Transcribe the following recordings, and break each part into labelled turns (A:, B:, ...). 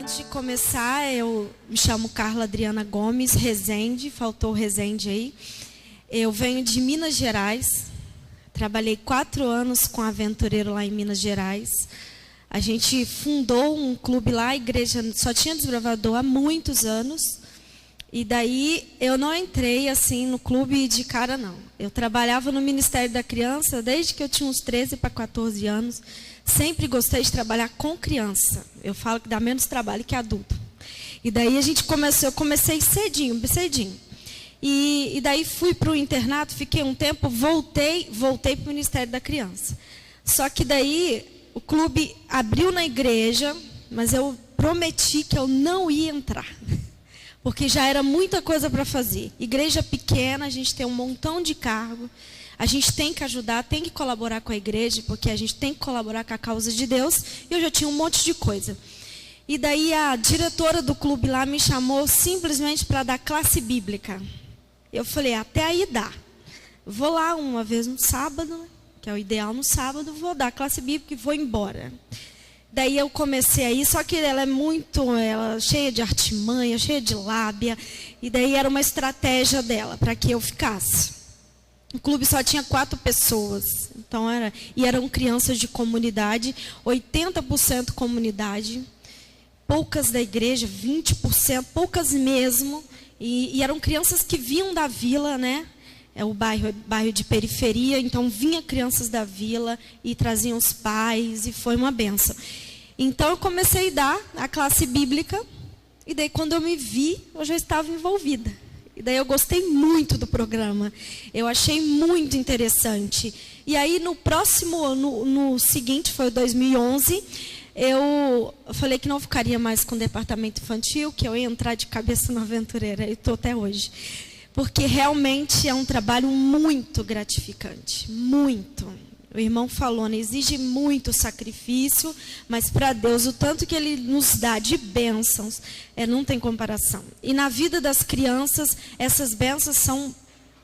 A: Antes de começar, eu me chamo Carla Adriana Gomes Rezende, faltou Rezende aí. Eu venho de Minas Gerais, trabalhei 4 anos com Aventureiro lá em Minas Gerais. A gente fundou um clube lá, a igreja só tinha desbravador há muitos anos. E daí eu não entrei assim no clube de cara, não. Eu trabalhava no Ministério da Criança desde que eu tinha uns 13 para 14 anos. Sempre gostei de trabalhar com criança. Eu falo que dá menos trabalho que adulto. E daí eu comecei cedinho. E daí fui para o internato, fiquei um tempo, voltei para o Ministério da Criança. Só que daí o clube abriu na igreja, mas eu prometi que eu não ia entrar. Porque já era muita coisa para fazer. Igreja pequena, a gente tem um montão de cargo. A gente tem que ajudar, tem que colaborar com a igreja, porque a gente tem que colaborar com a causa de Deus. E eu já tinha um monte de coisa. E daí a diretora do clube lá me chamou simplesmente para dar classe bíblica. Eu falei, até aí dá. Vou lá uma vez no sábado, que é o ideal no sábado, vou dar classe bíblica e vou embora. Daí eu comecei aí, só que ela é cheia de artimanha, cheia de lábia. E daí era uma estratégia dela, para que eu ficasse. O clube só tinha 4 pessoas. E eram crianças de comunidade, 80% comunidade. Poucas da igreja, 20%, poucas mesmo. E eram crianças que vinham da vila, né? O bairro de periferia, então vinha crianças da vila e traziam os pais, e foi uma benção. Então eu comecei a dar a classe bíblica, e daí quando eu me vi, eu já estava envolvida. E daí eu gostei muito do programa, eu achei muito interessante. E aí no seguinte, foi 2011, eu falei que não ficaria mais com o departamento infantil, que eu ia entrar de cabeça no Aventureira, e estou até hoje. Porque realmente é um trabalho muito gratificante, muito. O irmão falou, né? Exige muito sacrifício, mas para Deus, o tanto que Ele nos dá de bênçãos, não tem comparação. E na vida das crianças, essas bênçãos são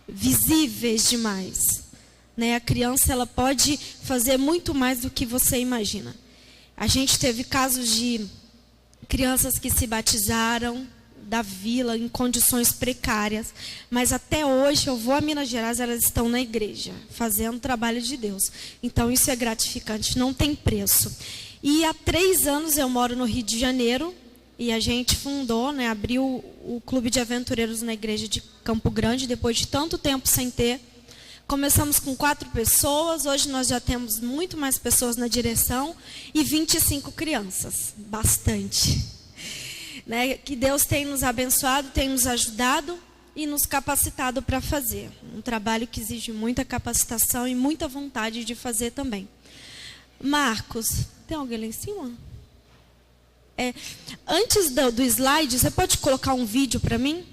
A: visíveis demais. Né? A criança ela pode fazer muito mais do que você imagina. A gente teve casos de crianças que se batizaram da vila em condições precárias, mas até hoje eu vou a Minas Gerais, elas estão na igreja, fazendo o trabalho de Deus. Então isso é gratificante, não tem preço. E há 3 anos eu moro no Rio de Janeiro, e a gente fundou, né, abriu o Clube de Aventureiros na igreja de Campo Grande, depois de tanto tempo sem ter. Começamos com 4 pessoas, hoje nós já temos muito mais pessoas na direção, e 25 crianças, bastante. Né, que Deus tem nos abençoado, tem nos ajudado e nos capacitado para fazer. Um trabalho que exige muita capacitação e muita vontade de fazer também. Marcos, tem alguém lá em cima? Antes do slide, você pode colocar um vídeo para mim?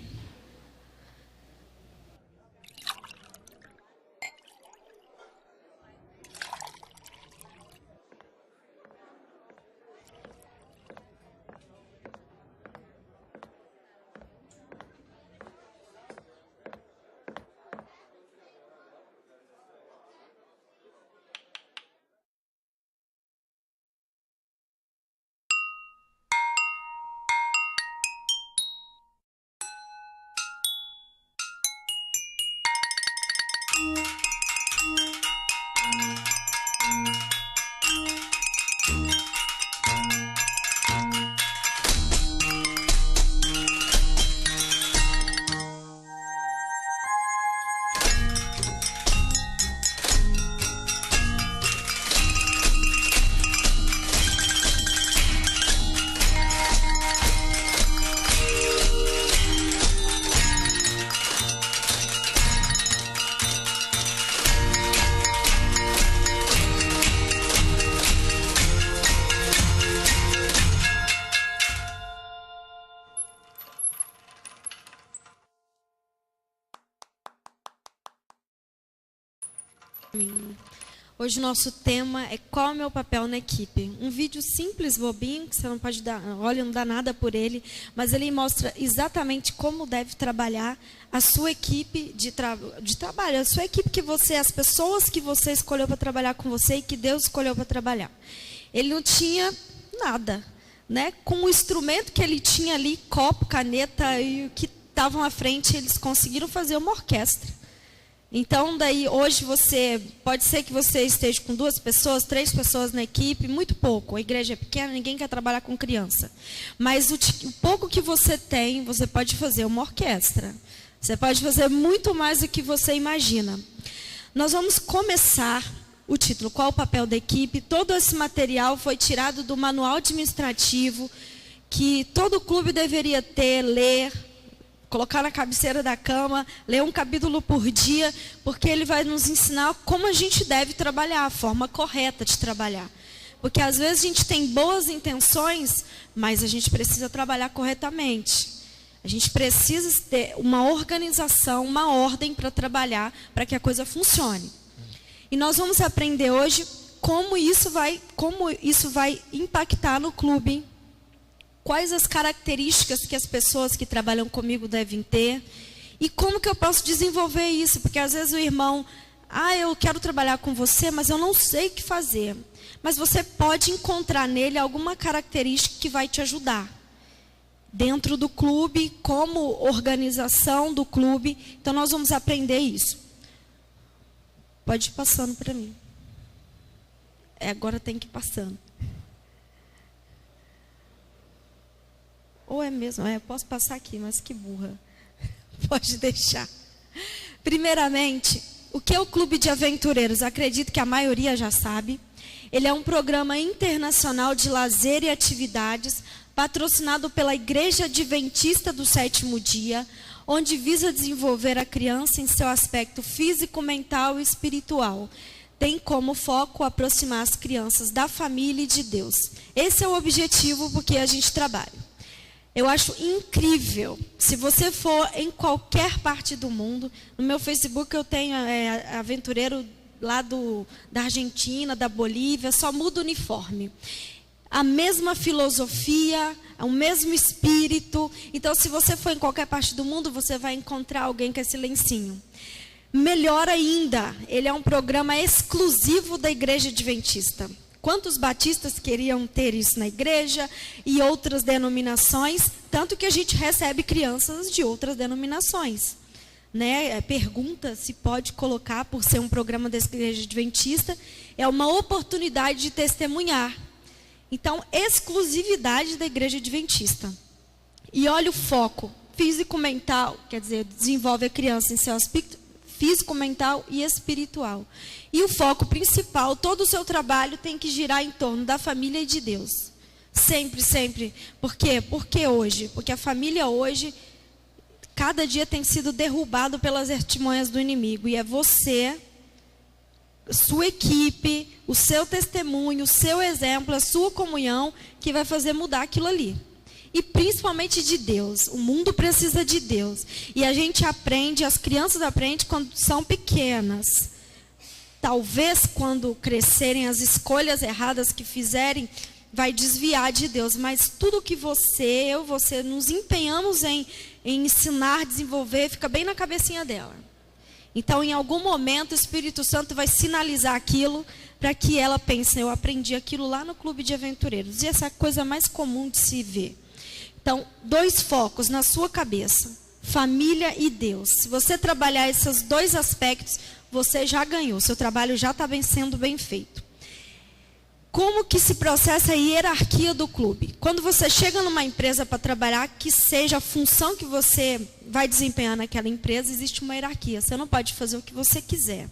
A: Hoje o nosso tema é qual é o meu papel na equipe. Um vídeo simples, bobinho, que você não pode dar, olha, não dá nada por ele, mas ele mostra exatamente como deve trabalhar a sua equipe de trabalho, a sua equipe que você, as pessoas que você escolheu para trabalhar com você e que Deus escolheu para trabalhar. Ele não tinha nada, né? Com o instrumento que ele tinha ali, copo, caneta e o que estavam à frente, eles conseguiram fazer uma orquestra. Então, daí, hoje pode ser que você esteja com 2 pessoas, 3 pessoas na equipe, muito pouco. A igreja é pequena, ninguém quer trabalhar com criança. Mas o pouco que você tem, você pode fazer uma orquestra. Você pode fazer muito mais do que você imagina. Nós vamos começar o título, qual o papel da equipe. Todo esse material foi tirado do manual administrativo, que todo clube deveria ter, ler, colocar na cabeceira da cama, ler um capítulo por dia, porque ele vai nos ensinar como a gente deve trabalhar, a forma correta de trabalhar. Porque às vezes a gente tem boas intenções, mas a gente precisa trabalhar corretamente. A gente precisa ter uma organização, uma ordem para trabalhar, para que a coisa funcione. E nós vamos aprender hoje como isso vai impactar no clube. Quais as características que as pessoas que trabalham comigo devem ter. E como que eu posso desenvolver isso? Porque às vezes o irmão, eu quero trabalhar com você, mas eu não sei o que fazer. Mas você pode encontrar nele alguma característica que vai te ajudar. Dentro do clube, como organização do clube. Então nós vamos aprender isso. Pode ir passando para mim. Agora tem que ir passando. Ou é mesmo? Eu posso passar aqui, mas que burra. Pode deixar. Primeiramente, o que é o Clube de Aventureiros? Acredito que a maioria já sabe. Ele é um programa internacional de lazer e atividades, patrocinado pela Igreja Adventista do Sétimo Dia, onde visa desenvolver a criança em seu aspecto físico, mental e espiritual. Tem como foco aproximar as crianças da família e de Deus. Esse é o objetivo porque a gente trabalha. Eu acho incrível, se você for em qualquer parte do mundo, no meu Facebook eu tenho aventureiro lá da Argentina, da Bolívia, só muda o uniforme. A mesma filosofia, o mesmo espírito. Então, se você for em qualquer parte do mundo, você vai encontrar alguém com esse lencinho. Melhor ainda, ele é um programa exclusivo da Igreja Adventista. Quantos batistas queriam ter isso na igreja e outras denominações, tanto que a gente recebe crianças de outras denominações. Né? Pergunta se pode colocar, por ser um programa da Igreja Adventista, é uma oportunidade de testemunhar. Então, exclusividade da Igreja Adventista. E olha o foco, físico-mental, quer dizer, desenvolve a criança em seu aspecto físico, mental e espiritual. E o foco principal, todo o seu trabalho tem que girar em torno da família e de Deus. Sempre, sempre. Por quê? Porque hoje? Porque a família hoje, cada dia tem sido derrubado pelas artimanhas do inimigo. E é você, sua equipe, o seu testemunho, o seu exemplo, a sua comunhão, que vai fazer mudar aquilo ali. E principalmente de Deus. O mundo precisa de Deus. E a gente aprende, as crianças aprendem quando são pequenas. Talvez quando crescerem, as escolhas erradas que fizerem, vai desviar de Deus. Mas tudo que você nos empenhamos em ensinar, desenvolver, fica bem na cabecinha dela. Então, em algum momento, o Espírito Santo vai sinalizar aquilo para que ela pense, eu aprendi aquilo lá no Clube de Aventureiros. E essa é a coisa mais comum de se ver. Então, 2 focos na sua cabeça, família e Deus. Se você trabalhar esses 2 aspectos, você já ganhou, seu trabalho já está sendo bem feito. Como que se processa a hierarquia do clube? Quando você chega numa empresa para trabalhar, que seja a função que você vai desempenhar naquela empresa, existe uma hierarquia. Você não pode fazer o que você quiser.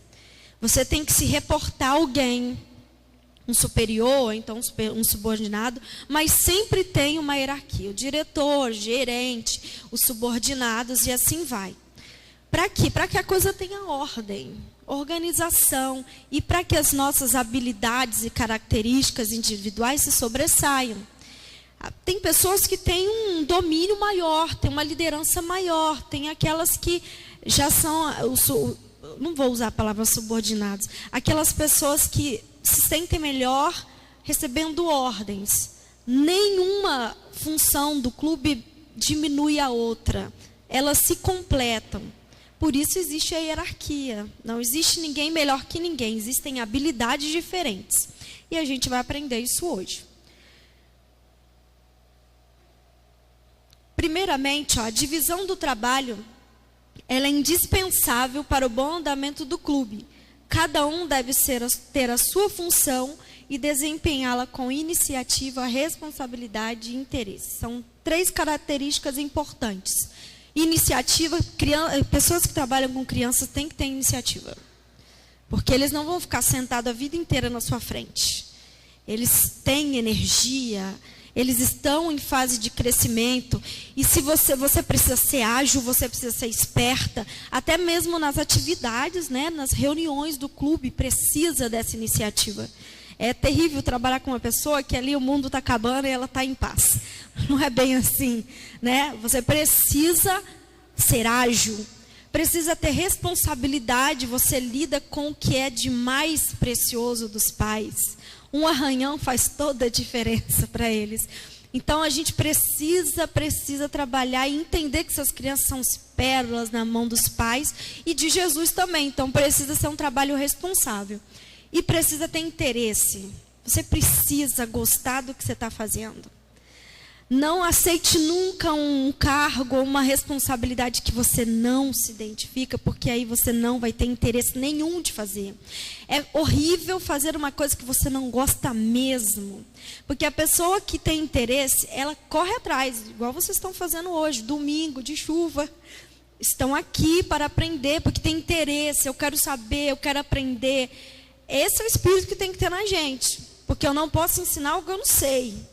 A: Você tem que se reportar a alguém, um superior, então um subordinado, mas sempre tem uma hierarquia. O diretor, o gerente, os subordinados e assim vai. Para quê? Para que a coisa tenha ordem, organização e para que as nossas habilidades e características individuais se sobressaiam. Tem pessoas que têm um domínio maior, têm uma liderança maior, tem aquelas que já são, não vou usar a palavra subordinados, aquelas pessoas que se sentem melhor recebendo ordens. Nenhuma função do clube diminui a outra. Elas se completam. Por isso existe a hierarquia. Não existe ninguém melhor que ninguém. Existem habilidades diferentes. E a gente vai aprender isso hoje. Primeiramente, a divisão do trabalho, ela é indispensável para o bom andamento do clube. Cada um deve ter a sua função e desempenhá-la com iniciativa, responsabilidade e interesse. São 3 características importantes. Iniciativa, pessoas que trabalham com crianças têm que ter iniciativa. Porque eles não vão ficar sentados a vida inteira na sua frente. Eles têm energia, eles estão em fase de crescimento. E se você precisa ser ágil, você precisa ser esperta, até mesmo nas atividades, né, nas reuniões do clube, precisa dessa iniciativa. É terrível trabalhar com uma pessoa que ali o mundo está acabando e ela está em paz. Não é bem assim, né? Você precisa ser ágil, precisa ter responsabilidade, você lida com o que é de mais precioso dos pais. Um arranhão faz toda a diferença para eles. Então, a gente precisa trabalhar e entender que essas crianças são pérolas na mão dos pais e de Jesus também. Então, precisa ser um trabalho responsável. E precisa ter interesse. Você precisa gostar do que você está fazendo. Não aceite nunca um cargo ou uma responsabilidade que você não se identifica, porque aí você não vai ter interesse nenhum de fazer. É horrível fazer uma coisa que você não gosta mesmo. Porque a pessoa que tem interesse, ela corre atrás, igual vocês estão fazendo hoje, domingo, de chuva. Estão aqui para aprender, porque tem interesse, eu quero saber, eu quero aprender. Esse é o espírito que tem que ter na gente. Porque eu não posso ensinar o que eu não sei.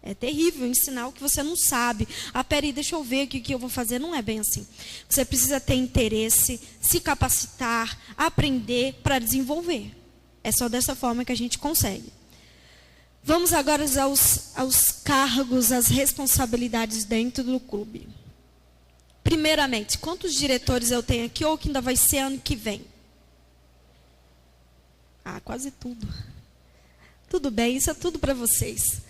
A: É terrível ensinar o que você não sabe. Ah, peraí, deixa eu ver o que eu vou fazer. Não é bem assim. Você precisa ter interesse, se capacitar, aprender para desenvolver. É só dessa forma que a gente consegue. Vamos agora aos cargos, às responsabilidades dentro do clube. Primeiramente, quantos diretores eu tenho aqui ou que ainda vai ser ano que vem? Ah, quase tudo. Tudo bem, isso é tudo para vocês.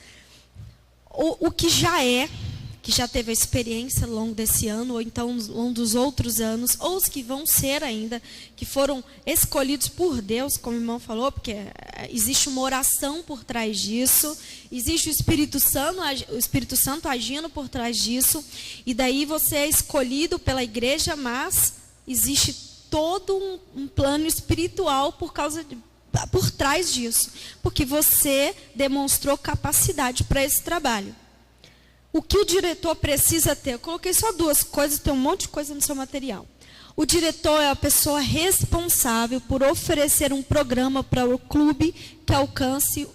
A: O que já teve a experiência ao longo desse ano, ou então ao longo dos outros anos, ou os que vão ser ainda, que foram escolhidos por Deus, como o irmão falou, porque existe uma oração por trás disso, existe o Espírito Santo agindo por trás disso, e daí você é escolhido pela igreja, mas existe todo um plano espiritual por trás disso, porque você demonstrou capacidade para esse trabalho. O que o diretor precisa ter? Eu coloquei só 2 coisas, tem um monte de coisa no seu material. O diretor é a pessoa responsável por oferecer um programa para o clube que alcance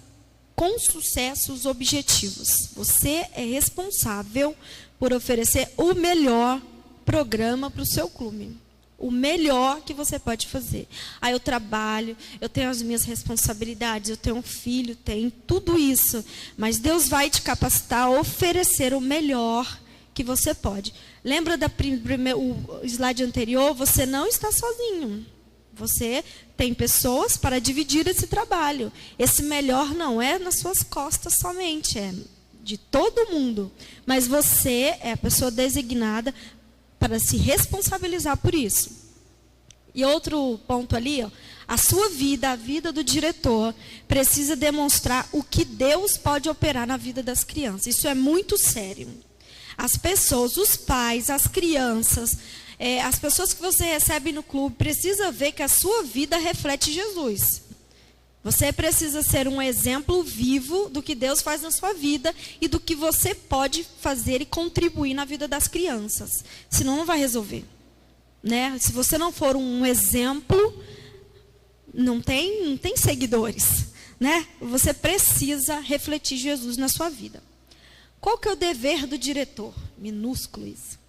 A: com sucesso os objetivos. Você é responsável por oferecer o melhor programa para o seu clube. O melhor que você pode fazer. Aí eu trabalho, eu tenho as minhas responsabilidades, eu tenho um filho, tenho tudo isso. Mas Deus vai te capacitar a oferecer o melhor que você pode. Lembra o slide anterior? Você não está sozinho. Você tem pessoas para dividir esse trabalho. Esse melhor não é nas suas costas somente, é de todo mundo. Mas você é a pessoa designada para se responsabilizar por isso. E outro ponto ali, a sua vida, a vida do diretor, precisa demonstrar o que Deus pode operar na vida das crianças. Isso é muito sério. As pessoas, os pais, as crianças, as pessoas que você recebe no clube, precisa ver que a sua vida reflete Jesus. Você precisa ser um exemplo vivo do que Deus faz na sua vida e do que você pode fazer e contribuir na vida das crianças. Senão não vai resolver. Né? Se você não for um exemplo, não tem seguidores. Né? Você precisa refletir Jesus na sua vida. Qual que é o dever do diretor? Minúsculo isso.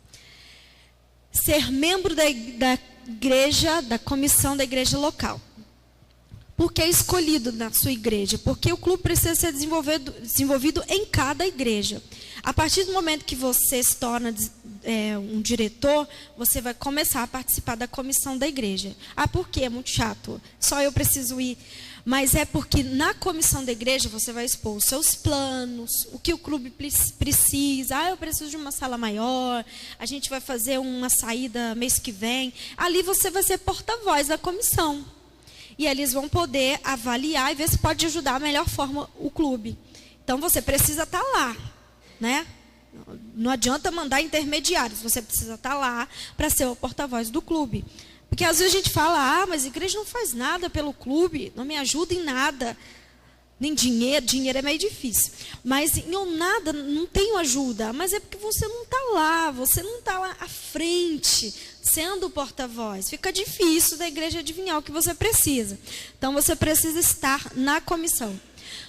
A: Ser membro da igreja, da comissão da igreja local. Por que é escolhido na sua igreja? Porque o clube precisa ser desenvolvido em cada igreja. A partir do momento que você se torna um diretor, você vai começar a participar da comissão da igreja. Ah, por quê? É muito chato. Só eu preciso ir. Mas é porque na comissão da igreja você vai expor os seus planos, o que o clube precisa. Ah, eu preciso de uma sala maior, a gente vai fazer uma saída mês que vem. Ali você vai ser porta-voz da comissão. E eles vão poder avaliar e ver se pode ajudar da melhor forma o clube. Então, você precisa estar lá, né? Não adianta mandar intermediários, você precisa estar lá para ser o porta-voz do clube. Porque às vezes a gente fala, mas a igreja não faz nada pelo clube, não me ajuda em nada. Nem dinheiro é meio difícil. Mas em nada, não tenho ajuda. Mas é porque você não está lá, você não está lá à frente, sendo o porta-voz. Fica difícil da igreja adivinhar o que você precisa. Então você precisa estar na comissão.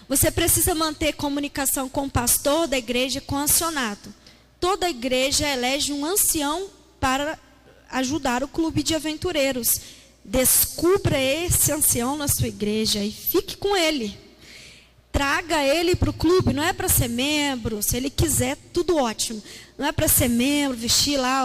A: Você precisa manter comunicação com o pastor da igreja, com o ancianato. Toda igreja elege um ancião para ajudar o clube de aventureiros. Descubra esse ancião na sua igreja e fique com ele. Traga ele para o clube, não é para ser membro, se ele quiser, tudo ótimo. Não é para ser membro, vestir lá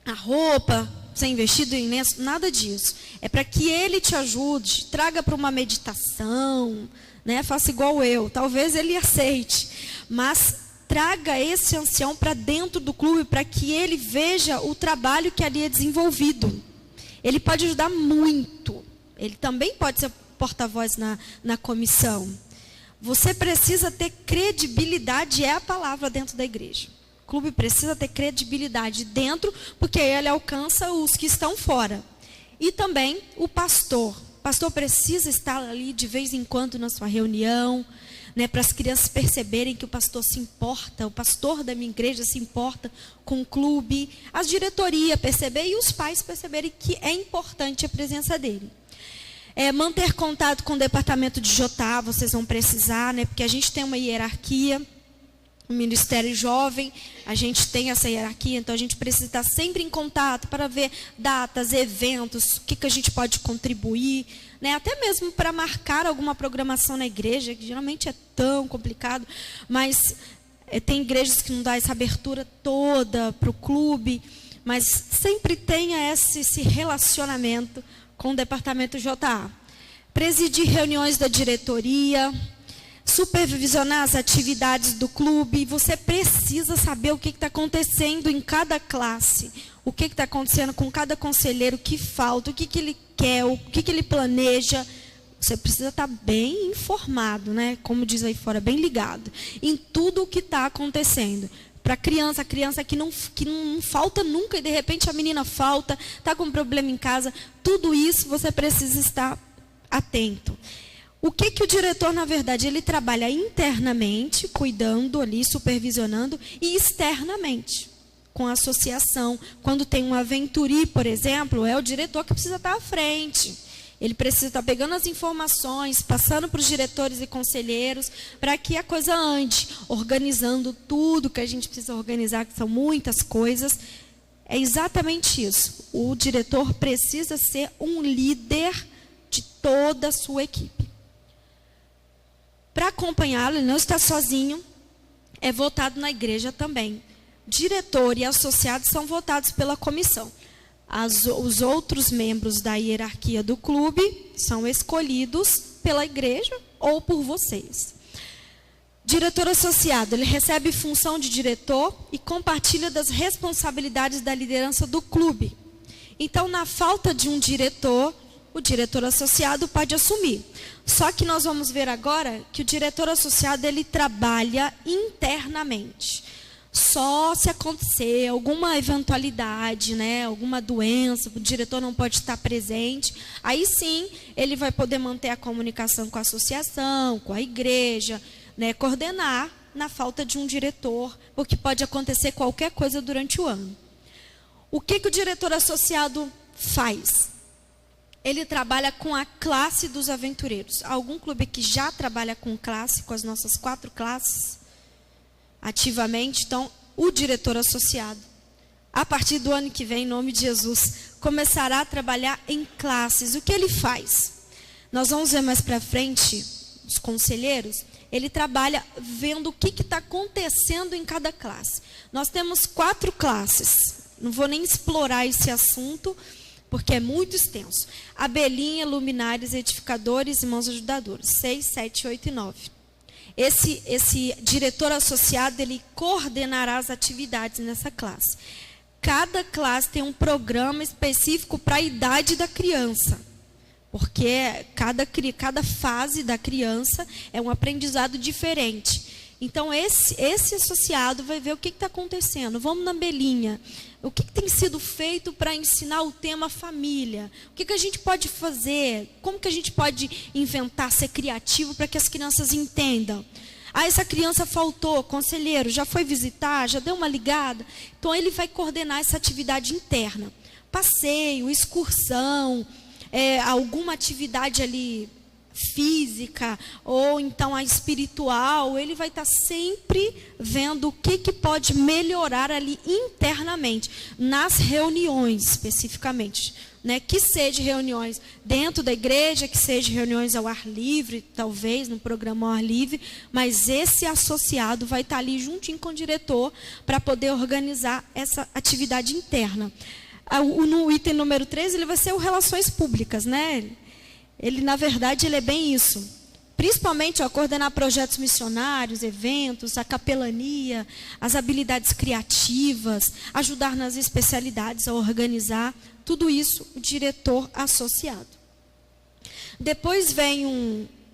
A: a roupa, ser investido em lenço, nada disso. É para que ele te ajude, traga para uma meditação, né? Faça igual eu, talvez ele aceite. Mas traga esse ancião para dentro do clube, para que ele veja o trabalho que ali é desenvolvido. Ele pode ajudar muito. Ele também pode ser porta-voz na comissão. Você precisa ter credibilidade, é a palavra dentro da igreja. O clube precisa ter credibilidade dentro, porque ele alcança os que estão fora. E também o pastor. O pastor precisa estar ali de vez em quando na sua reunião, né, para as crianças perceberem que o pastor se importa, o pastor da minha igreja se importa com o clube. As diretorias perceberem e os pais perceberem que é importante a presença dele. Manter contato com o departamento de JA, vocês vão precisar, né? Porque a gente tem uma hierarquia, o Ministério Jovem, a gente tem essa hierarquia, então a gente precisa estar sempre em contato para ver datas, eventos, o que a gente pode contribuir, né? Até mesmo para marcar alguma programação na igreja, que geralmente é tão complicado, mas tem igrejas que não dão essa abertura toda para o clube, mas sempre tenha esse relacionamento com o departamento JA. Presidir reuniões da diretoria, supervisionar as atividades do clube. Você precisa saber o que está acontecendo em cada classe, o que está acontecendo com cada conselheiro, o que falta, o que ele quer, o que ele planeja. Você precisa estar bem informado, né? Como diz aí fora, bem ligado em tudo o que está acontecendo. Para a criança que não falta nunca e de repente a menina falta, está com um problema em casa, tudo isso você precisa estar atento. O que o diretor, na verdade, ele trabalha internamente, cuidando ali, supervisionando, e externamente, com a associação. Quando tem um aventurí, por exemplo, é o diretor que precisa estar à frente. Ele precisa estar pegando as informações, passando para os diretores e conselheiros, para que a coisa ande, organizando tudo que a gente precisa organizar, que são muitas coisas. É exatamente isso. O diretor precisa ser um líder de toda a sua equipe. Para acompanhá-lo, ele não está sozinho, é votado na igreja também. Diretor e associados são votados pela comissão. Os outros membros da hierarquia do clube são escolhidos pela igreja ou por vocês. Diretor associado, ele recebe função de diretor e compartilha das responsabilidades da liderança do clube. Então, na falta de um diretor, o diretor associado pode assumir. Só que nós vamos ver agora que o diretor associado, ele trabalha internamente. Só se acontecer alguma eventualidade, né, alguma doença, o diretor não pode estar presente, aí sim ele vai poder manter a comunicação com a associação, com a igreja, né, coordenar na falta de um diretor, porque pode acontecer qualquer coisa durante o ano. O que o diretor associado faz? Ele trabalha com a classe dos aventureiros. Algum clube que já trabalha com classe, com as nossas 4 classes? Ativamente, então, o diretor associado, a partir do ano que vem, em nome de Jesus, começará a trabalhar em classes. O que ele faz? Nós vamos ver mais para frente, os conselheiros, ele trabalha vendo o que está acontecendo em cada classe. Nós temos 4 classes, não vou nem explorar esse assunto, porque é muito extenso. Abelhinha, luminares, edificadores, irmãos ajudadores, 6, 7, 8 e 9. Esse diretor associado, ele coordenará as atividades nessa classe. Cada classe tem um programa específico para a idade da criança. Porque cada fase da criança é um aprendizado diferente. Então, esse associado vai ver o que está acontecendo. Vamos na belinha. O que tem sido feito para ensinar o tema família? O que a gente pode fazer? Como que a gente pode inventar, ser criativo para que as crianças entendam? Ah, essa criança faltou, conselheiro, já foi visitar, já deu uma ligada? Então, ele vai coordenar essa atividade interna. Passeio, excursão, alguma atividade ali física, ou então a espiritual, ele vai estar sempre vendo o que pode melhorar ali internamente, nas reuniões especificamente, né? Que seja reuniões dentro da igreja, que seja reuniões ao ar livre, talvez no programa ao ar livre, mas esse associado vai estar ali juntinho com o diretor para poder organizar essa atividade interna. No item número 3, ele vai ser o relações públicas, né? Ele, na verdade, ele é bem isso. Principalmente, coordenar projetos missionários, eventos, a capelania, as habilidades criativas, ajudar nas especialidades a organizar, tudo isso, o diretor associado. Depois vem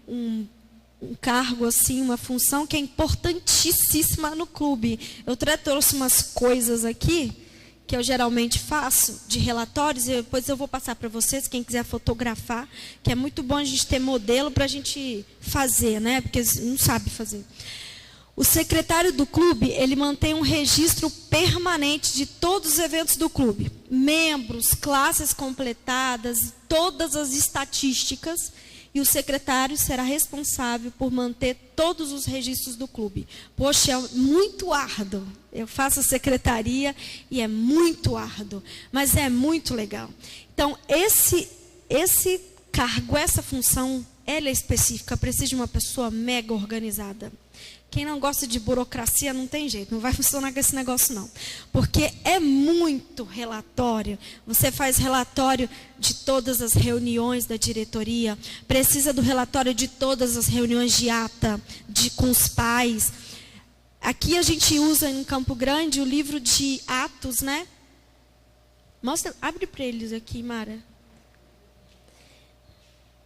A: um cargo, assim, uma função que é importantíssima no clube. Eu trouxe umas coisas aqui que eu geralmente faço, de relatórios, e depois eu vou passar para vocês, quem quiser fotografar, que é muito bom a gente ter modelo para a gente fazer, né? Porque não sabe fazer. O secretário do clube, ele mantém um registro permanente de todos os eventos do clube. Membros, classes completadas, todas as estatísticas. E o secretário será responsável por manter todos os registros do clube. Poxa, é muito árduo. Eu faço a secretaria e é muito árduo, mas é muito legal. Então, esse cargo, essa função, ela é específica, precisa de uma pessoa mega organizada. Quem não gosta de burocracia não tem jeito, não vai funcionar com esse negócio não. Porque é muito relatório. Você faz relatório de todas as reuniões da diretoria, precisa do relatório de todas as reuniões de ata, com os pais. Aqui a gente usa em Campo Grande o livro de Atos, né? Mostra, abre para eles aqui, Mara.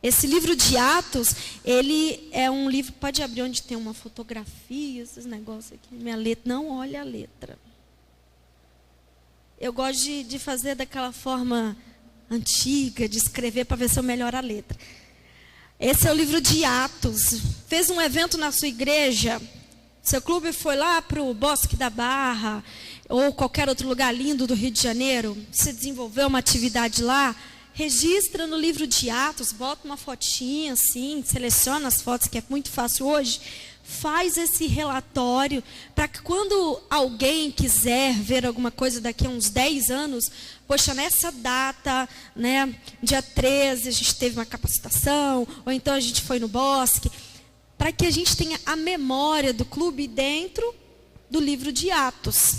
A: Esse livro de Atos, ele é um livro, pode abrir onde tem uma fotografia, esses negócios aqui. Minha letra, não olha a letra. Eu gosto de fazer daquela forma antiga, de escrever para ver se eu melhoro a letra. Esse é o livro de Atos. Fez um evento na sua igreja, seu clube foi lá para o Bosque da Barra, ou qualquer outro lugar lindo do Rio de Janeiro, você desenvolveu uma atividade lá, registra no livro de Atos, bota uma fotinha assim, seleciona as fotos, que é muito fácil hoje, faz esse relatório, para que quando alguém quiser ver alguma coisa daqui a uns 10 anos, poxa, nessa data, né, dia 13, a gente teve uma capacitação, ou então a gente foi no bosque, para que a gente tenha a memória do clube dentro do livro de Atos.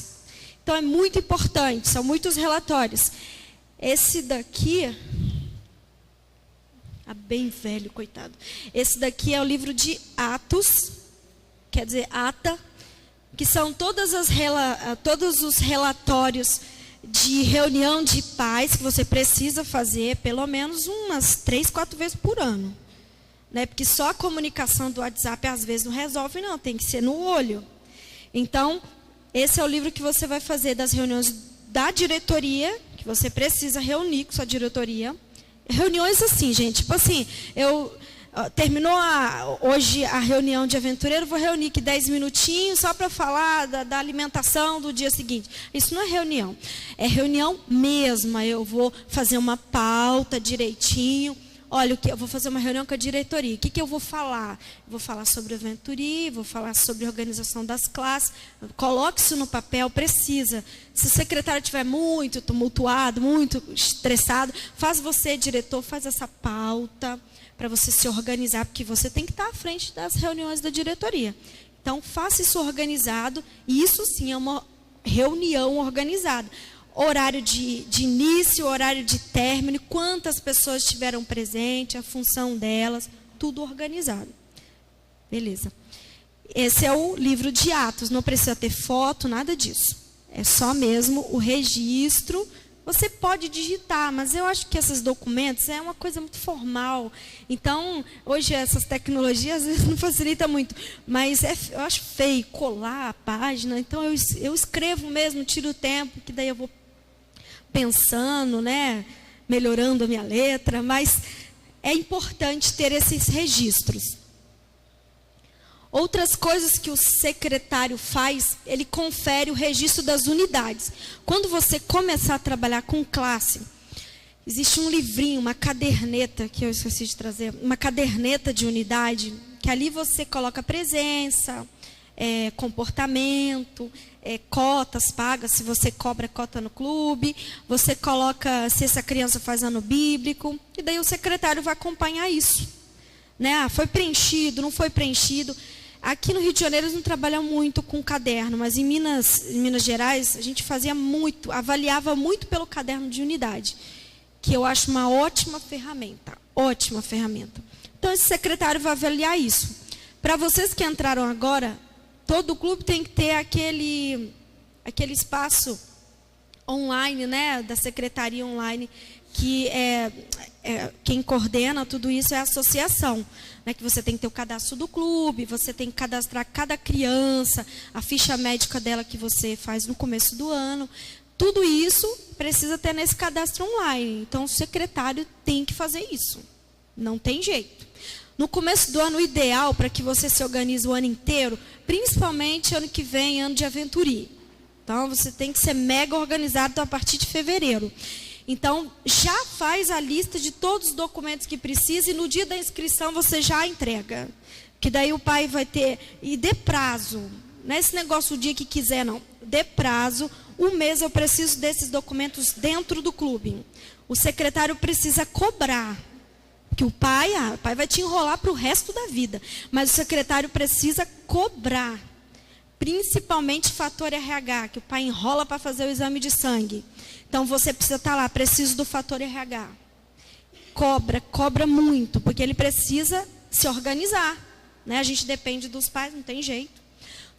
A: Então é muito importante, são muitos relatórios. Esse daqui, bem velho, coitado. Esse daqui é o livro de Atos, quer dizer, ata, que são todos os relatórios de reunião de pais que você precisa fazer pelo menos umas 3, 4 vezes por ano. Né? Porque só a comunicação do WhatsApp às vezes não resolve, não, tem que ser no olho. Então, esse é o livro que você vai fazer das reuniões da diretoria, que você precisa reunir com sua diretoria. Reuniões assim, gente, tipo assim, terminou hoje a reunião de aventureiro, vou reunir aqui 10 minutinhos só para falar da alimentação do dia seguinte. Isso não é reunião, é reunião mesmo. Eu vou fazer uma pauta direitinho. Olha, eu vou fazer uma reunião com a diretoria. O que eu vou falar? Vou falar sobre aventuria, vou falar sobre organização das classes. Coloque isso no papel, precisa. Se o secretário estiver muito tumultuado, muito estressado, faz você, diretor, faz essa pauta para você se organizar, porque você tem que estar à frente das reuniões da diretoria. Então, faça isso organizado, e isso sim é uma reunião organizada. Horário de início, horário de término, quantas pessoas estiveram presentes, a função delas, tudo organizado. Beleza. Esse é o livro de Atos, não precisa ter foto, nada disso. É só mesmo o registro Você pode digitar, mas eu acho que esses documentos é uma coisa muito formal. Então, hoje essas tecnologias às vezes não facilitam muito. Mas eu acho feio colar a página. Então, eu escrevo mesmo, tiro o tempo, que daí eu vou pensando, né, melhorando a minha letra. Mas é importante ter esses registros. Outras coisas que o secretário faz, ele confere o registro das unidades. Quando você começar a trabalhar com classe, existe um livrinho, uma caderneta, que eu esqueci de trazer, uma caderneta de unidade, que ali você coloca presença, comportamento, cotas pagas, se você cobra cota no clube, você coloca se essa criança faz ano bíblico, e daí o secretário vai acompanhar isso. Né? Ah, foi preenchido, não foi preenchido. Aqui no Rio de Janeiro eles não trabalham muito com caderno, mas em Minas Gerais a gente fazia muito, avaliava muito pelo caderno de unidade, que eu acho uma ótima ferramenta, ótima ferramenta. Então esse secretário vai avaliar isso. Para vocês que entraram agora, todo clube tem que ter aquele espaço online, né, da secretaria online, que quem coordena tudo isso é a associação, né, que você tem que ter o cadastro do clube, você tem que cadastrar cada criança, a ficha médica dela que você faz no começo do ano. Tudo isso precisa ter nesse cadastro online. Então, o secretário tem que fazer isso. Não tem jeito. No começo do ano, o ideal para que você se organize o ano inteiro, principalmente ano que vem, ano de aventuria. Então, você tem que ser mega organizado a partir de fevereiro. Então, já faz a lista de todos os documentos que precisa e no dia da inscrição você já entrega. Que daí o pai vai ter... E dê prazo. Não é esse negócio o dia que quiser, não. Dê prazo. Um mês eu preciso desses documentos dentro do clube. O secretário precisa cobrar. Que o pai vai te enrolar para o resto da vida. Mas o secretário precisa cobrar. Principalmente fator RH, que o pai enrola para fazer o exame de sangue. Então, você precisa estar lá, preciso do fator RH. Cobra muito, porque ele precisa se organizar. Né? A gente depende dos pais, não tem jeito.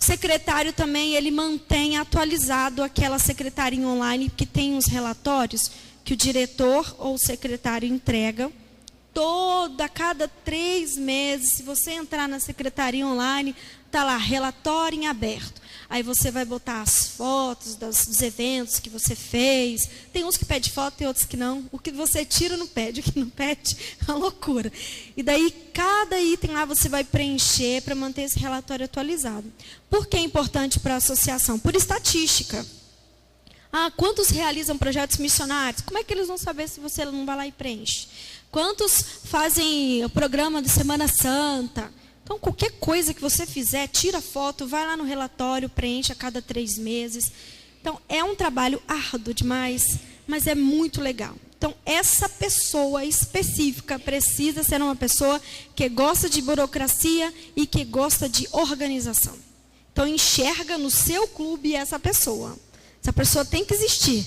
A: O secretário também, ele mantém atualizado aquela secretaria online, que tem os relatórios que o diretor ou o secretário entrega. A cada 3 meses, se você entrar na secretaria online, está lá, relatório em aberto. Aí você vai botar as fotos dos eventos que você fez. Tem uns que pedem foto, tem outros que não. O que você tira não pede, o que não pede é uma loucura. E daí, cada item lá você vai preencher para manter esse relatório atualizado. Por que é importante para a associação? Por estatística. Quantos realizam projetos missionários? Como é que eles vão saber se você não vai lá e preenche? Quantos fazem o programa de Semana Santa? Então, qualquer coisa que você fizer, tira foto, vai lá no relatório, preenche a cada 3 meses. Então, é um trabalho árduo demais, mas é muito legal. Então, essa pessoa específica precisa ser uma pessoa que gosta de burocracia e que gosta de organização. Então, enxerga no seu clube essa pessoa. Essa pessoa tem que existir.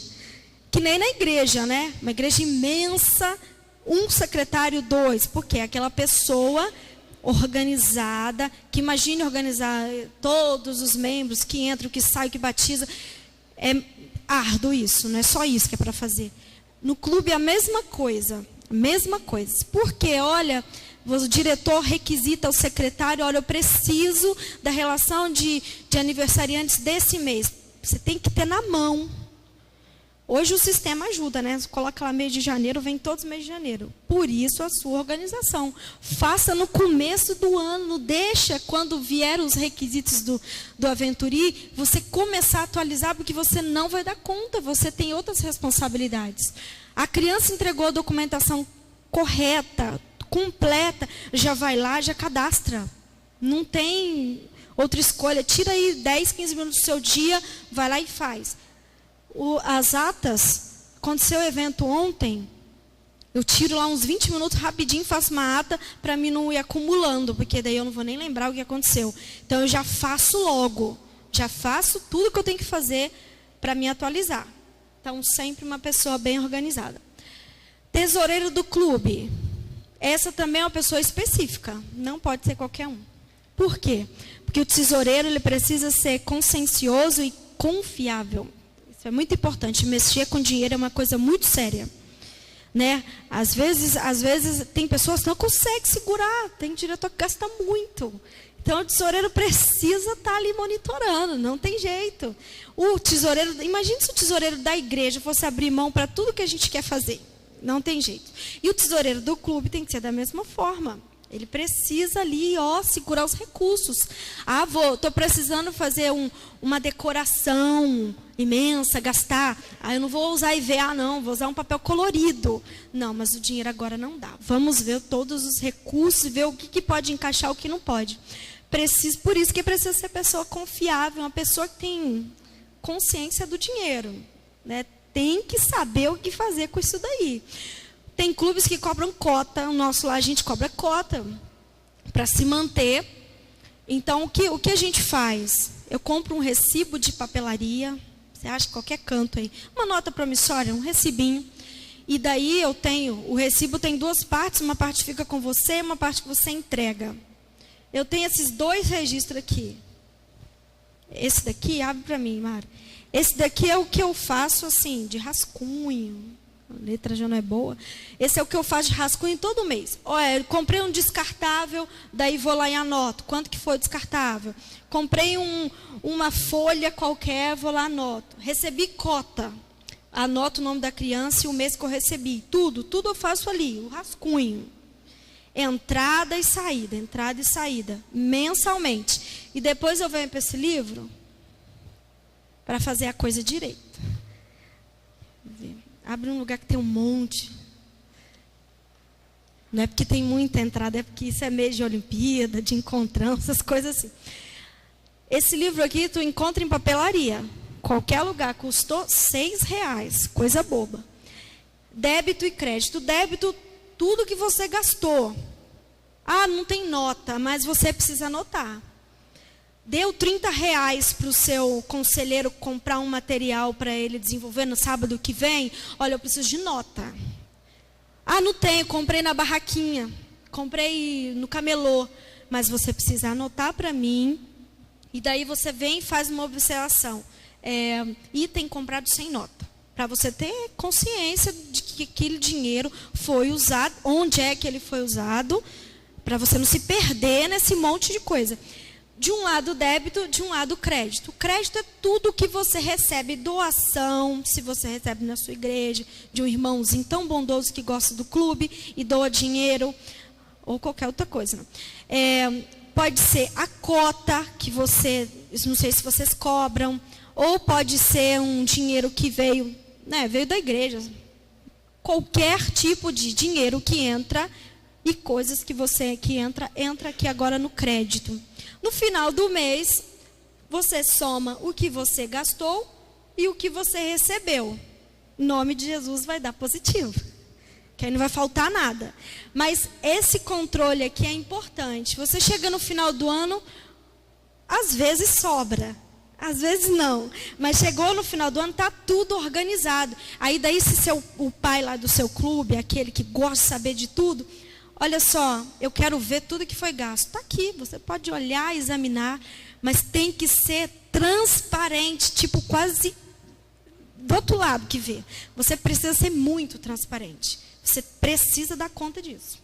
A: Que nem na igreja, né? Uma igreja imensa, um secretário, 2. Porque aquela pessoa organizada, que imagine organizar todos os membros, que entram, que saem, que batiza. É árduo isso, não é só isso que é para fazer. No clube é a mesma coisa. Porque, olha, o diretor requisita ao secretário, olha, eu preciso da relação de aniversariantes desse mês. Você tem que ter na mão. Hoje o sistema ajuda, né? Você coloca lá mês de janeiro, vem todos os meses de janeiro. Por isso a sua organização. Faça no começo do ano, deixa quando vier os requisitos do Aventuri, você começar a atualizar, porque você não vai dar conta, você tem outras responsabilidades. A criança entregou a documentação correta, completa, já vai lá, já cadastra. Não tem outra escolha. Tira aí 10, 15 minutos do seu dia, vai lá e faz. As atas, aconteceu o evento ontem, eu tiro lá uns 20 minutos rapidinho, faço uma ata para mim não ir acumulando, porque daí eu não vou nem lembrar o que aconteceu. Então eu já faço logo, já faço tudo que eu tenho que fazer para me atualizar. Então sempre uma pessoa bem organizada. Tesoureiro do clube. Essa também é uma pessoa específica, não pode ser qualquer um. Por quê? Porque o tesoureiro ele precisa ser consciencioso e confiável. Isso é muito importante. Mexer com dinheiro é uma coisa muito séria. Né? Às vezes tem pessoas que não conseguem segurar, tem diretor que gasta muito. Então o tesoureiro precisa estar ali monitorando, não tem jeito. O tesoureiro, imagine se o tesoureiro da igreja fosse abrir mão para tudo que a gente quer fazer. Não tem jeito. E o tesoureiro do clube tem que ser da mesma forma. Ele precisa ali, segurar os recursos. Estou precisando fazer uma decoração imensa, gastar. Eu não vou usar EVA, não, vou usar um papel colorido. Não, mas o dinheiro agora não dá. Vamos ver todos os recursos, ver o que pode encaixar, o que não pode. Por isso que precisa ser pessoa confiável, uma pessoa que tem consciência do dinheiro. Né? Tem que saber o que fazer com isso daí. Tem clubes que cobram cota, o nosso lá a gente cobra cota para se manter. Então, o que a gente faz? Eu compro um recibo de papelaria, você acha qualquer canto aí, uma nota promissória, um recibinho. E daí o recibo tem duas partes, uma parte fica com você, uma parte que você entrega. Eu tenho esses 2 registros aqui. Esse daqui, abre para mim, Mara. Esse daqui é o que eu faço assim, de rascunho. A letra já não é boa. Esse é o que eu faço de rascunho todo mês. Olha, eu comprei um descartável, daí vou lá e anoto. Quanto que foi o descartável? Comprei uma folha qualquer, vou lá e anoto. Recebi cota. Anoto o nome da criança e o mês que eu recebi. Tudo eu faço ali, o rascunho. Entrada e saída, mensalmente. E depois eu venho para esse livro para fazer a coisa direito. Abre um lugar que tem um monte. Não é porque tem muita entrada, é porque isso é mês de Olimpíada, de encontrão, essas coisas assim. Esse livro aqui tu encontra em papelaria. Qualquer lugar, custou R$6, coisa boba. Débito e crédito. Débito, tudo que você gastou. Não tem nota, mas você precisa anotar. Deu R$30 para o seu conselheiro comprar um material para ele desenvolver no sábado que vem. Olha, eu preciso de nota. Não tenho, comprei na barraquinha. Comprei no camelô. Mas você precisa anotar para mim. E daí você vem e faz uma observação. Item comprado sem nota. Para você ter consciência de que aquele dinheiro foi usado. Onde é que ele foi usado. Para você não se perder nesse monte de coisa. De um lado débito, de um lado crédito. O crédito é tudo que você recebe, doação, se você recebe na sua igreja, de um irmãozinho tão bondoso que gosta do clube e doa dinheiro, ou qualquer outra coisa. Pode ser a cota que você, não sei se vocês cobram, ou pode ser um dinheiro que veio da igreja. Qualquer tipo de dinheiro que entra e coisas que entra aqui agora no crédito. No final do mês, você soma o que você gastou e o que você recebeu. Em nome de Jesus vai dar positivo. Que aí não vai faltar nada. Mas esse controle aqui é importante. Você chega no final do ano, às vezes sobra. Às vezes não. Mas chegou no final do ano, está tudo organizado. Aí daí se o pai lá do seu clube, aquele que gosta de saber de tudo... Olha só, eu quero ver tudo que foi gasto. Está aqui, você pode olhar, examinar, mas tem que ser transparente, tipo quase do outro lado que vê. Você precisa ser muito transparente. Você precisa dar conta disso.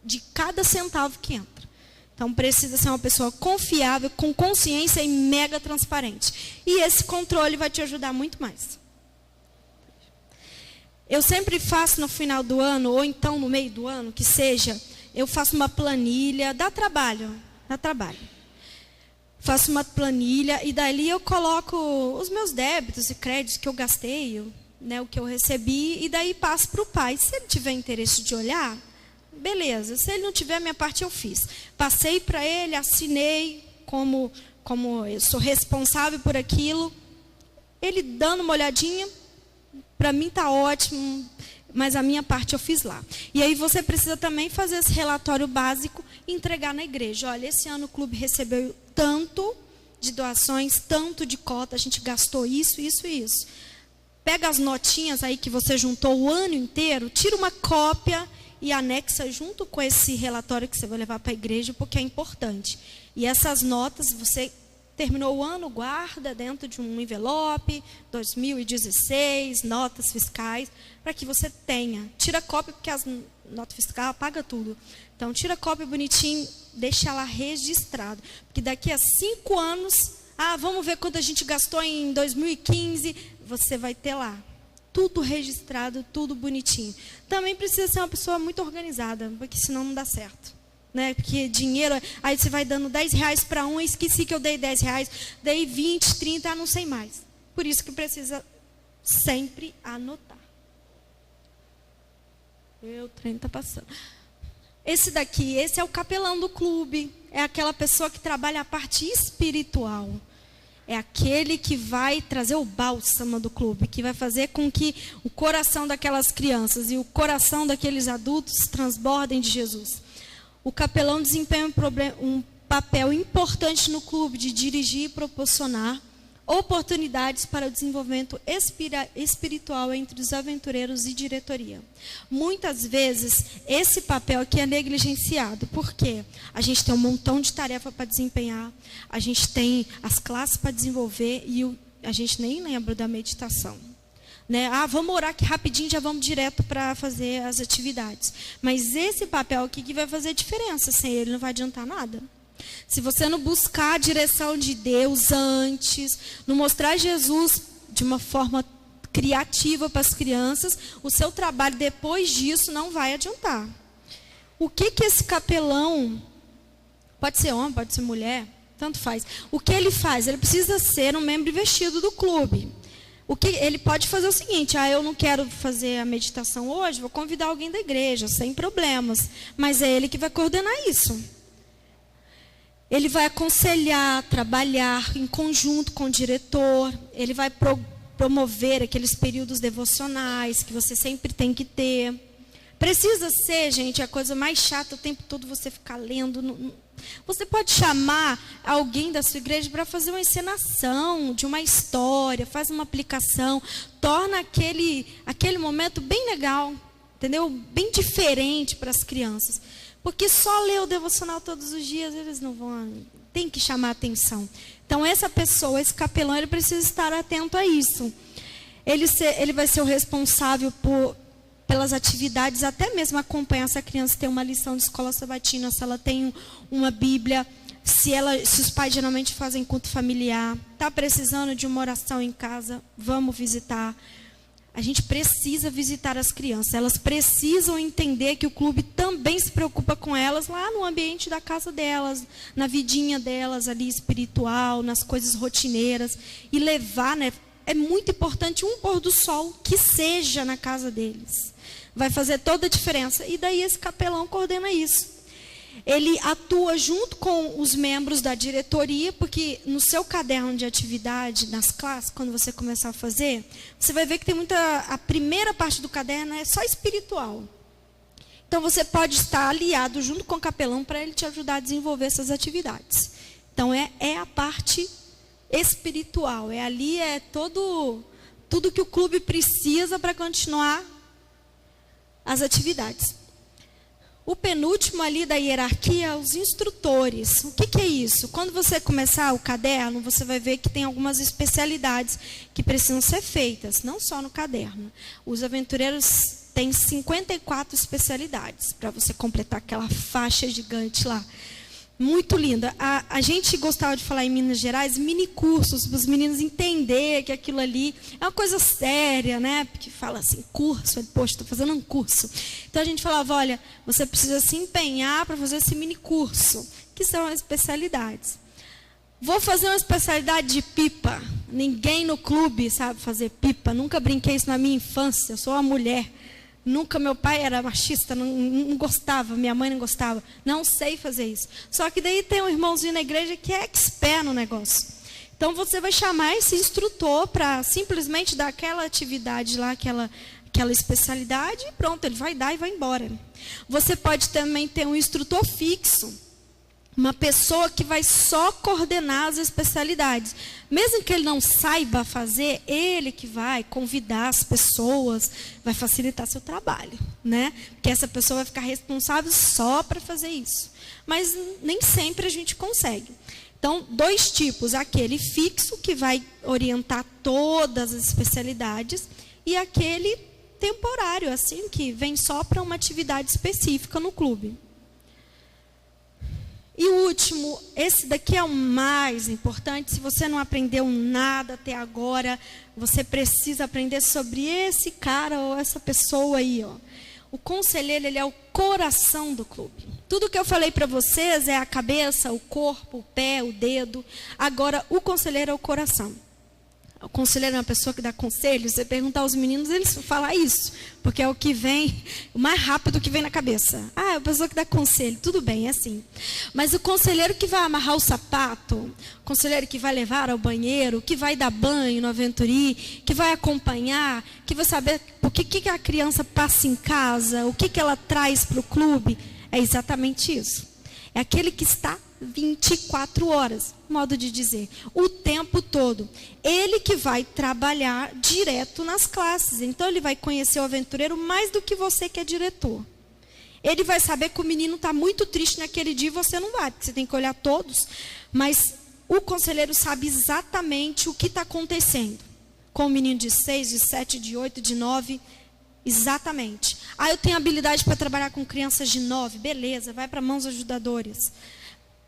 A: De cada centavo que entra. Então precisa ser uma pessoa confiável, com consciência e mega transparente. E esse controle vai te ajudar muito mais. Eu sempre faço no final do ano, ou então no meio do ano, que seja, eu faço uma planilha, dá trabalho. Faço uma planilha e dali eu coloco os meus débitos e créditos que eu gastei, o que eu recebi, e daí passo para o pai. Se ele tiver interesse de olhar, beleza. Se ele não tiver, a minha parte eu fiz. Passei para ele, assinei como eu sou responsável por aquilo. Ele dando uma olhadinha, para mim está ótimo, mas a minha parte eu fiz lá. E aí você precisa também fazer esse relatório básico e entregar na igreja. Olha, esse ano o clube recebeu tanto de doações, tanto de cota, a gente gastou isso, isso e isso. Pega as notinhas aí que você juntou o ano inteiro, tira uma cópia e anexa junto com esse relatório que você vai levar para a igreja, porque é importante. E essas notas você terminou o ano, guarda dentro de um envelope, 2016, notas fiscais, para que você tenha. Tira cópia, porque as notas fiscais apaga tudo. Então, tira cópia bonitinho, deixa lá registrado. Porque daqui a 5 anos, vamos ver quanto a gente gastou em 2015, você vai ter lá. Tudo registrado, tudo bonitinho. Também precisa ser uma pessoa muito organizada, porque senão não dá certo. Né? Porque dinheiro, aí você vai dando R$10 para um, esqueci que eu dei R$10, dei 20, 30, não sei mais. Por isso que precisa sempre anotar. O trem está passando. Esse é o capelão do clube. É aquela pessoa que trabalha a parte espiritual. É aquele que vai trazer o bálsamo do clube, que vai fazer com que o coração daquelas crianças e o coração daqueles adultos transbordem de Jesus. O capelão desempenha um papel importante no clube de dirigir e proporcionar oportunidades para o desenvolvimento espiritual entre os aventureiros e diretoria. Muitas vezes, esse papel aqui é negligenciado. Por quê? A gente tem um montão de tarefa para desempenhar, a gente tem as classes para desenvolver e a gente nem lembra da meditação. Né? Vamos orar aqui rapidinho, já vamos direto para fazer as atividades. Mas esse papel aqui que vai fazer diferença, sem ele não vai adiantar nada. Se você não buscar a direção de Deus antes, não mostrar Jesus de uma forma criativa para as crianças, o seu trabalho depois disso não vai adiantar. O que esse capelão, pode ser homem, pode ser mulher, tanto faz. O que ele faz? Ele precisa ser um membro investido do clube. O que ele pode fazer é o seguinte: eu não quero fazer a meditação hoje, vou convidar alguém da igreja, sem problemas. Mas é ele que vai coordenar isso. Ele vai aconselhar, trabalhar em conjunto com o diretor. Ele vai promover aqueles períodos devocionais que você sempre tem que ter. Precisa ser, gente, a coisa mais chata o tempo todo você ficar lendo. Você pode chamar alguém da sua igreja para fazer uma encenação de uma história, faz uma aplicação, torna aquele momento bem legal, entendeu? Bem diferente para as crianças. Porque só ler o devocional todos os dias, eles não vão... Tem que chamar atenção. Então, essa pessoa, esse capelão, ele precisa estar atento a isso. Ele vai ser o responsável pelas atividades, até mesmo acompanhar se a criança tem uma lição de escola sabatina, se ela tem uma Bíblia, se os pais geralmente fazem culto familiar, está precisando de uma oração em casa, vamos visitar. A gente precisa visitar as crianças. Elas precisam entender que o clube também se preocupa com elas lá no ambiente da casa delas, na vidinha delas ali espiritual, nas coisas rotineiras. E levar, né? É muito importante um pôr do sol que seja na casa deles. Vai fazer toda a diferença. E daí esse capelão coordena isso. Ele atua junto com os membros da diretoria, porque no seu caderno de atividade, nas classes, quando você começar a fazer, você vai ver que tem a primeira parte do caderno é só espiritual. Então, você pode estar aliado junto com o capelão para ele te ajudar a desenvolver essas atividades. Então, é a parte espiritual. Tudo que o clube precisa para continuar as atividades. O penúltimo ali da hierarquia é os instrutores. O que é isso? Quando você começar o caderno, você vai ver que tem algumas especialidades que precisam ser feitas, não só no caderno. Os aventureiros têm 54 especialidades para você completar aquela faixa gigante lá. Muito linda. A gente gostava de falar em Minas Gerais, mini cursos, para os meninos entenderem que aquilo ali é uma coisa séria, né? Porque fala assim, curso, poxa, estou fazendo um curso. Então a gente falava, olha, você precisa se empenhar para fazer esse mini curso, que são as especialidades. Vou fazer uma especialidade de pipa. Ninguém no clube sabe fazer pipa. Nunca brinquei isso na minha infância, eu sou uma mulher. Nunca, meu pai era machista, não gostava, minha mãe não gostava. Não sei fazer isso. Só que daí tem um irmãozinho na igreja que é expert no negócio. Então, você vai chamar esse instrutor para simplesmente dar aquela atividade lá, aquela especialidade, e pronto, ele vai dar e vai embora. Você pode também ter um instrutor fixo. Uma pessoa que vai só coordenar as especialidades. Mesmo que ele não saiba fazer, ele que vai convidar as pessoas, vai facilitar seu trabalho, né? Porque essa pessoa vai ficar responsável só para fazer isso. Mas nem sempre a gente consegue. Então, 2 tipos, aquele fixo, que vai orientar todas as especialidades, e aquele temporário, assim, que vem só para uma atividade específica no clube. E o último, esse daqui é o mais importante. Se você não aprendeu nada até agora, você precisa aprender sobre esse cara ou essa pessoa aí, ó. O conselheiro, ele é o coração do clube. Tudo que eu falei para vocês é a cabeça, o corpo, o pé, o dedo. Agora, o conselheiro é o coração. O conselheiro é uma pessoa que dá conselhos. Você perguntar aos meninos, eles vão falar isso. Porque é o que vem, o mais rápido que vem na cabeça. Ah, é a pessoa que dá conselho. Tudo bem, é assim. Mas o conselheiro que vai amarrar o sapato, o conselheiro que vai levar ao banheiro, que vai dar banho no Aventuri, que vai acompanhar, que vai saber o que a criança passa em casa, o que ela traz para o clube, é exatamente isso. É aquele que está 24 horas, modo de dizer, o tempo todo. Ele que vai trabalhar direto nas classes. Então, ele vai conhecer o aventureiro mais do que você que é diretor. Ele vai saber que o menino está muito triste naquele dia e você não vai, porque você tem que olhar todos. Mas o conselheiro sabe exatamente o que está acontecendo. Com o menino de 6, de 7, de 8, de 9, exatamente. Ah, eu tenho habilidade para trabalhar com crianças de 9, beleza, vai para mãos ajudadoras.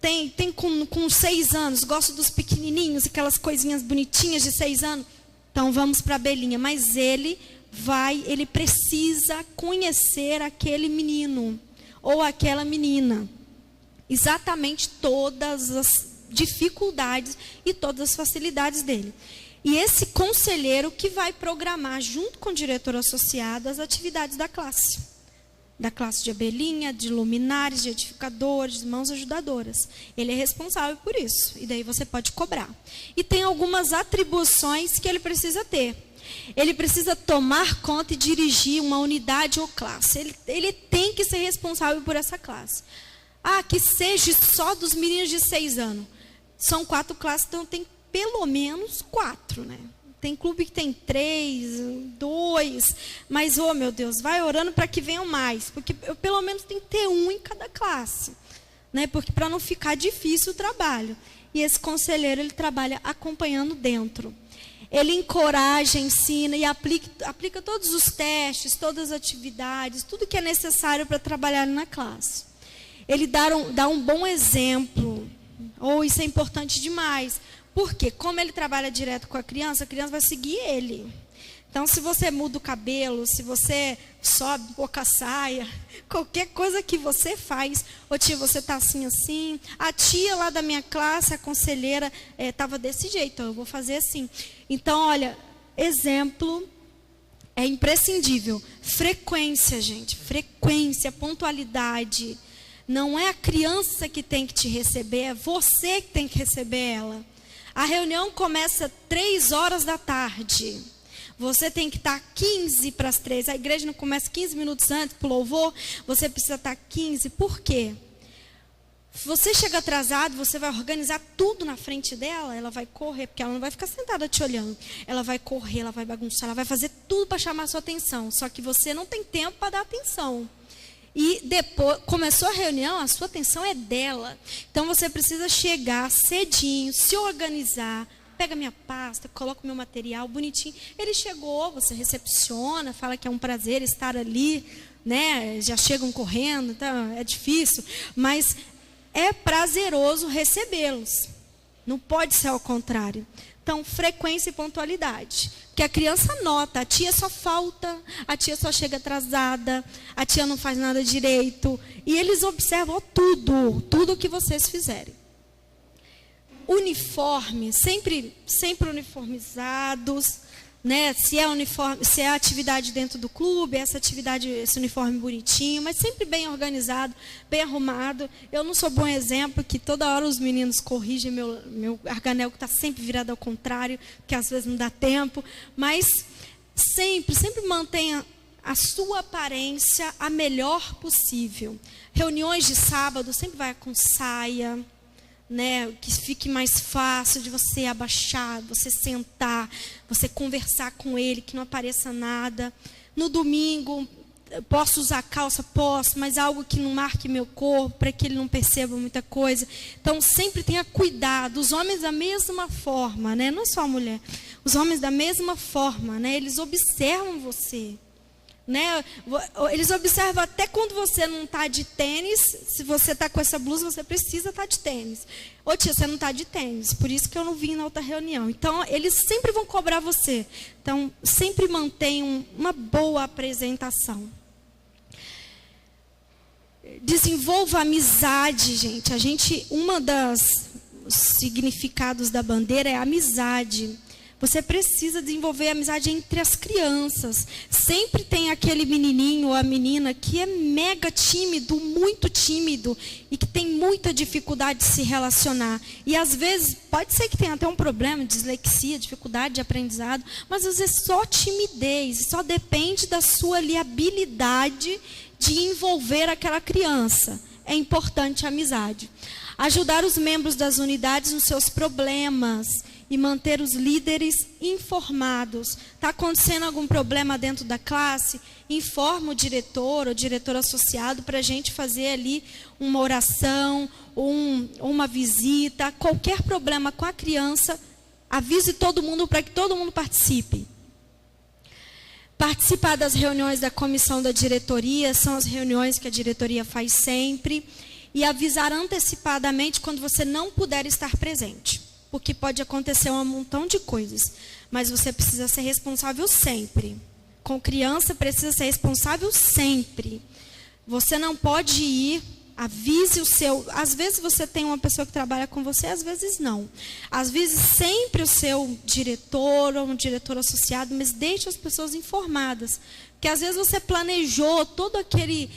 A: Tem com 6 anos, gosto dos pequenininhos, aquelas coisinhas bonitinhas de 6 anos. Então, vamos para a abelhinha. Mas ele precisa conhecer aquele menino ou aquela menina. Exatamente todas as dificuldades e todas as facilidades dele. E esse conselheiro que vai programar, junto com o diretor associado, as atividades da classe. Da classe de abelhinha, de luminares, de edificadores, de mãos ajudadoras. Ele é responsável por isso. E daí você pode cobrar. E tem algumas atribuições que ele precisa ter. Ele precisa tomar conta e dirigir uma unidade ou classe. Ele tem que ser responsável por essa classe. Ah, que seja só dos meninos de 6 anos. São 4 classes, então tem pelo menos 4, né? Tem clube que tem 3, 2, mas, oh meu Deus, vai orando para que venham mais, porque eu pelo menos tenho que ter um em cada classe, né? Porque para não ficar difícil o trabalho. E esse conselheiro, ele trabalha acompanhando dentro. Ele encoraja, ensina e aplica todos os testes, todas as atividades, tudo que é necessário para trabalhar na classe. Ele dá um bom exemplo, ou isso é importante demais. Porque, como ele trabalha direto com a criança vai seguir ele. Então, se você muda o cabelo, se você sobe um pouco a saia, qualquer coisa que você faz, ô tia, você está assim, assim. A tia lá da minha classe, a conselheira, estava desse jeito, eu vou fazer assim. Então, olha, exemplo é imprescindível. Frequência, gente, frequência, pontualidade. Não é a criança que tem que te receber, é você que tem que receber ela. A reunião começa 3 horas da tarde. Você tem que estar 15 para as 3. A igreja não começa 15 minutos antes para o louvor. Você precisa estar 15. Por quê? Se você chega atrasado, você vai organizar tudo na frente dela. Ela vai correr, porque ela não vai ficar sentada te olhando. Ela vai correr, ela vai bagunçar, ela vai fazer tudo para chamar a sua atenção. Só que você não tem tempo para dar atenção. E depois, começou a reunião, a sua atenção é dela. Então, você precisa chegar cedinho, se organizar. Pega minha pasta, coloca o meu material bonitinho. Ele chegou, você recepciona, fala que é um prazer estar ali, né? Já chegam correndo, então é difícil. Mas é prazeroso recebê-los. Não pode ser ao contrário. Então, frequência e pontualidade. Porque a criança nota, a tia só falta, a tia só chega atrasada, a tia não faz nada direito. E eles observam tudo que vocês fizerem. Uniforme, sempre uniformizados, né? Se é atividade dentro do clube, esse uniforme bonitinho, mas sempre bem organizado, bem arrumado. Eu não sou bom exemplo, que toda hora os meninos corrigem meu arganel que está sempre virado ao contrário, que às vezes não dá tempo, mas sempre mantenha a sua aparência a melhor possível. Reuniões de sábado sempre vai com saia, né, que fique mais fácil de você abaixar, você sentar, você conversar com ele, que não apareça nada. No domingo, Posso usar calça? Posso, mas algo que não marque meu corpo, para que ele não perceba muita coisa. Então, sempre tenha cuidado. Os homens da mesma forma, né? Não só a mulher. Os homens da mesma forma, né? Eles observam você. Né? Eles observam até quando você não está de tênis. Se você está com essa blusa, você precisa estar de tênis. Ô tia, você não está de tênis, por isso que eu não vim na outra reunião. Então, eles sempre vão cobrar você. Então, sempre mantenham uma boa apresentação. Desenvolva amizade, gente. Uma das significados da bandeira é amizade. Você precisa desenvolver amizade entre as crianças. Sempre tem aquele menininho ou a menina que é mega tímido, muito tímido, e que tem muita dificuldade de se relacionar. E às vezes, pode ser que tenha até um problema, dislexia, dificuldade de aprendizado, mas às vezes só timidez, só depende da sua habilidade de envolver aquela criança. É importante a amizade. Ajudar os membros das unidades nos seus problemas e manter os líderes informados. Está acontecendo algum problema dentro da classe? Informa o diretor ou diretor associado para a gente fazer ali uma oração, uma visita. Qualquer problema com a criança, avise todo mundo para que todo mundo participe. Participar das reuniões da comissão da diretoria, são as reuniões que a diretoria faz sempre. E avisar antecipadamente quando você não puder estar presente. Porque pode acontecer um montão de coisas. Mas você precisa ser responsável sempre. Com criança, precisa ser responsável sempre. Você não pode ir, avise o seu... Às vezes você tem uma pessoa que trabalha com você, às vezes não. Às vezes sempre o seu diretor ou um diretor associado, mas deixe as pessoas informadas. Porque às vezes você planejou todo aquele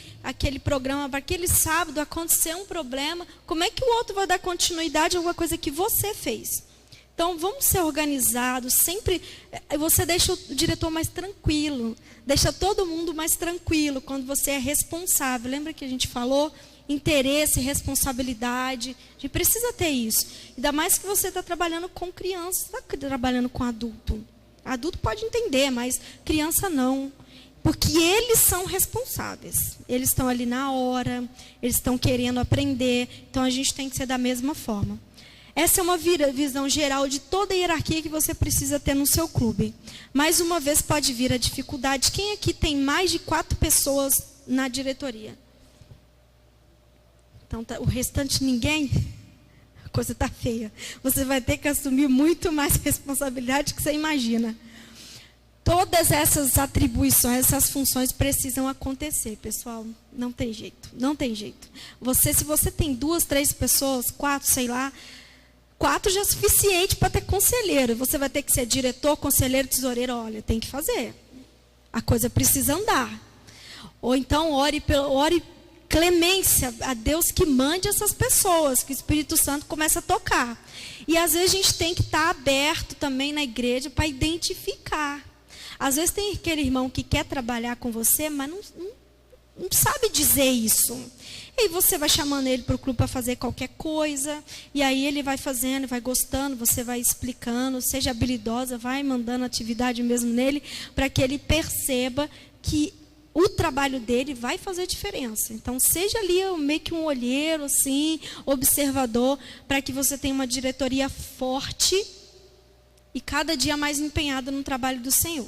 A: programa para aquele sábado, acontecer um problema. Como é que o outro vai dar continuidade a alguma coisa que você fez? Então, vamos ser organizados. Sempre você deixa o diretor mais tranquilo. Deixa todo mundo mais tranquilo quando você é responsável. Lembra que a gente falou? Interesse, responsabilidade. A gente precisa ter isso. Ainda mais que você está trabalhando com criança, está trabalhando com adulto. Adulto pode entender, mas criança não. Porque eles são responsáveis. Eles estão ali na hora, eles estão querendo aprender. Então, a gente tem que ser da mesma forma. Essa é uma visão geral de toda a hierarquia que você precisa ter no seu clube. Mais uma vez, pode vir a dificuldade. Quem aqui tem mais de 4 pessoas na diretoria? Então, o restante ninguém? A coisa está feia. Você vai ter que assumir muito mais responsabilidade do que você imagina. Todas essas atribuições, essas funções precisam acontecer, pessoal. Não tem jeito, não tem jeito. Se você tem 2, 3 pessoas, 4, sei lá, 4 já é suficiente para ter conselheiro. Você vai ter que ser diretor, conselheiro, tesoureiro. Olha, tem que fazer. A coisa precisa andar. Ou então, ore clemência a Deus que mande essas pessoas, que o Espírito Santo comece a tocar. E às vezes a gente tem que estar aberto também na igreja para identificar. Às vezes tem aquele irmão que quer trabalhar com você, mas não sabe dizer isso. E aí você vai chamando ele para o clube para fazer qualquer coisa. E aí ele vai fazendo, vai gostando, você vai explicando. Seja habilidosa, vai mandando atividade mesmo nele, para que ele perceba que o trabalho dele vai fazer diferença. Então, seja ali meio que um olheiro, assim, observador, para que você tenha uma diretoria forte e cada dia mais empenhada no trabalho do Senhor.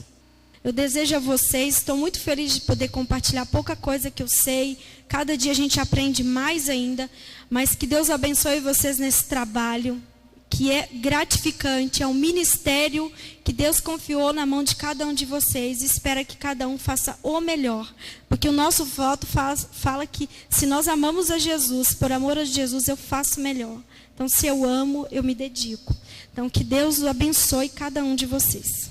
A: Eu desejo a vocês, estou muito feliz de poder compartilhar pouca coisa que eu sei. Cada dia a gente aprende mais ainda, mas que Deus abençoe vocês nesse trabalho, que é gratificante, é um ministério que Deus confiou na mão de cada um de vocês. Espera que cada um faça o melhor, porque o nosso voto fala que se nós amamos a Jesus, por amor a Jesus, eu faço melhor. Então, se eu amo, eu me dedico. Então, que Deus abençoe cada um de vocês.